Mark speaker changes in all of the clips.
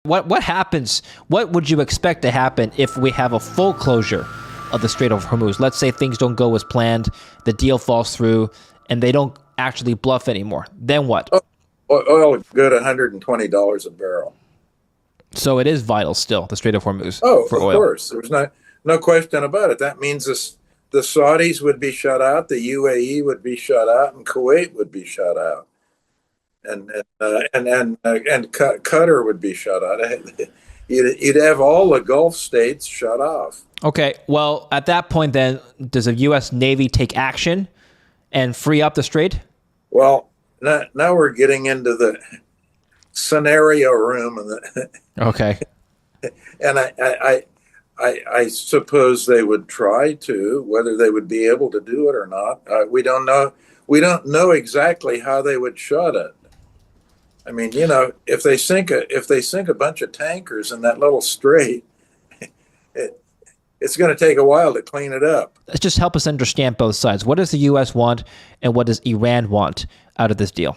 Speaker 1: What happens? What would you expect to happen if we have a full closure of the Strait of Hormuz? Let's say things don't go as planned, the deal falls through, and they don't actually bluff anymore. Then what?
Speaker 2: Oil would go to $120 a barrel.
Speaker 1: So it is vital still, the Strait of Hormuz for
Speaker 2: Of
Speaker 1: oil.
Speaker 2: course. There's no question about it. That means the Saudis would be shut out, the UAE would be shut out, and Kuwait would be shut out, and Qatar would be shut out. You'd have all the Gulf states shut off.
Speaker 1: Okay, well, at that point then, does the U.S. Navy take action and free up the strait?
Speaker 2: Well, now we're getting into the scenario room,
Speaker 1: Okay.
Speaker 2: and I suppose they would try to. Whether they would be able to do it or not, we don't know. We don't know exactly how they would shut it. I mean, if they sink a bunch of tankers in that little strait, it's going to take a while to clean it up.
Speaker 1: Let's just help us understand both sides. What does the U.S. want, and what does Iran want out of this deal?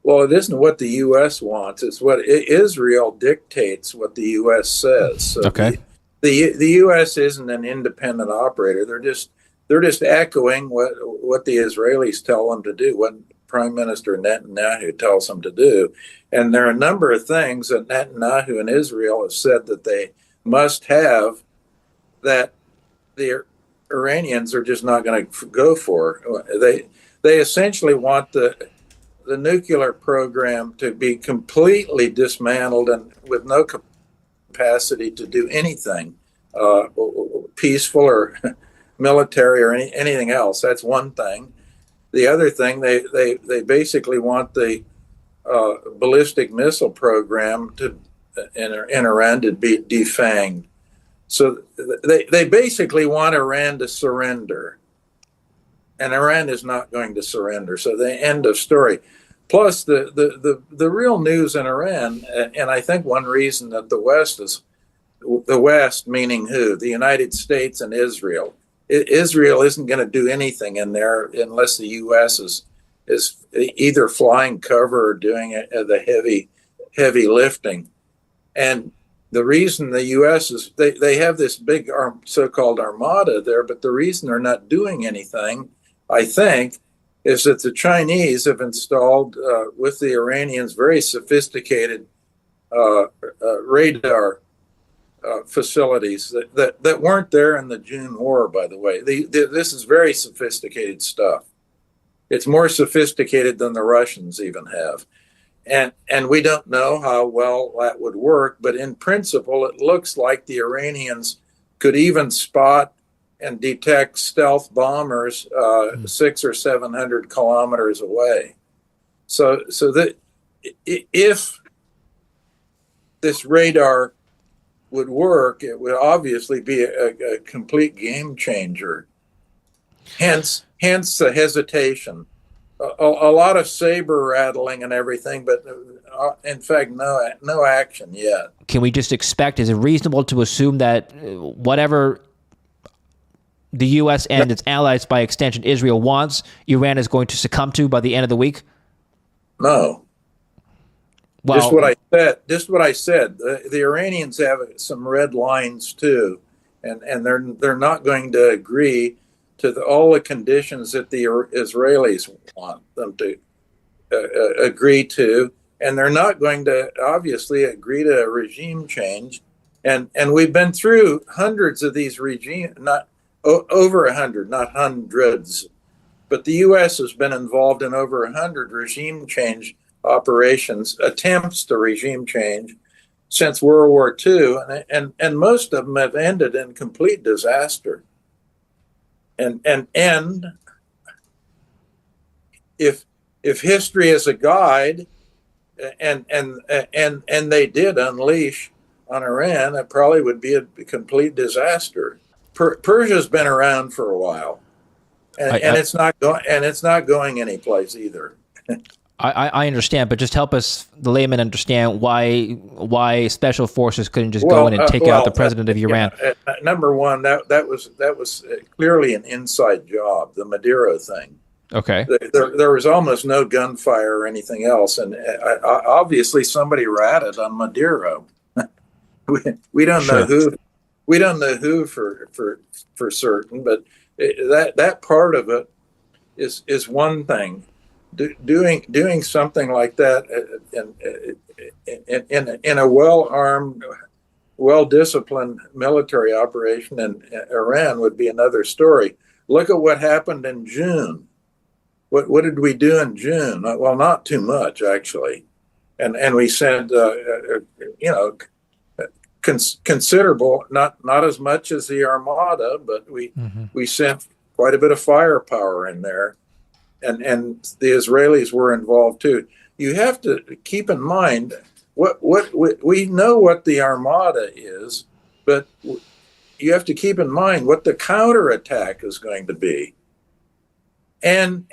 Speaker 2: Well, it isn't what the U.S. wants. It's what Israel dictates what the U.S. says. So
Speaker 1: okay.
Speaker 2: The U.S. isn't an independent operator. They're just echoing what the Israelis tell them to do, what Prime Minister Netanyahu tells them to do. And there are a number of things that Netanyahu and Israel have said that they must have that the Iranians are just not going to go for. They essentially want the nuclear program to be completely dismantled and with no capacity to do anything peaceful or military or anything else. That's one thing. The other thing, they basically want the ballistic missile program in Iran to be defanged. So they basically want Iran to surrender. And Iran is not going to surrender. So the end of story. Plus, the real news in Iran, and I think one reason that the West, meaning who? The United States and Israel. Israel isn't going to do anything in there unless the U.S. is either flying cover or doing the heavy lifting. And the reason the U.S. is, they have this big so-called armada there, but the reason they're not doing anything, I think, is that the Chinese have installed with the Iranians very sophisticated radar facilities that weren't there in the June War, by the way. This is very sophisticated stuff. It's more sophisticated than the Russians even have. And we don't know how well that would work, but in principle, it looks like the Iranians could even spot and detect stealth bombers 600 or 700 kilometers away. So that if this radar would work, it would obviously be a complete game changer. Hence the hesitation. A lot of saber rattling and everything, but in fact, no action yet.
Speaker 1: Can we just expect, is it reasonable to assume that whatever the U.S. and its allies, by extension Israel, wants, Iran is going to succumb to by the end of the week?
Speaker 2: No.
Speaker 1: Well,
Speaker 2: Just what I said. The Iranians have some red lines too, and they're not going to agree to all the conditions that the Israelis want them to agree to, and they're not going to obviously agree to a regime change. And we've been through hundreds of these over 100, not hundreds, but the U.S. has been involved in over 100 regime change operations, attempts to regime change since World War II, and most of them have ended in complete disaster. And if history is a guide, and they did unleash on Iran, it probably would be a complete disaster. Persia's been around for a while, and it's not going anyplace either.
Speaker 1: I understand, but just help us, the layman, understand why special forces couldn't just go in and take out the president of Iran.
Speaker 2: Number one, that was clearly an inside job, the Maduro thing.
Speaker 1: Okay.
Speaker 2: There was almost no gunfire or anything else, and obviously somebody ratted on Madeira. We don't know
Speaker 1: Sure.
Speaker 2: who. We don't know who for certain, but that part of it is one thing. Doing something like that in a well armed, well disciplined military operation in Iran would be another story. Look at what happened in June. What did we do in June? Well, not too much actually, and we sent you know considerable, not as much as the Armada, but
Speaker 1: Hmm.
Speaker 2: we sent quite a bit of firepower in there, and the Israelis were involved too. You have to keep in mind what we know what the Armada is, but you have to keep in mind what the counterattack is going to be, and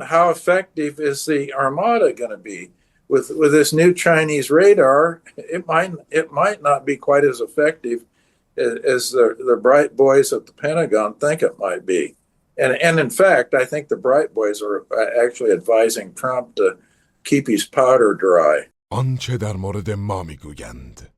Speaker 2: how effective is the Armada going to be. With this new Chinese radar, it might not be quite as effective as the bright boys at the Pentagon think it might be. And in fact, I think the bright boys are actually advising Trump to keep his powder dry.
Speaker 3: آنچه در مورد ما میگویند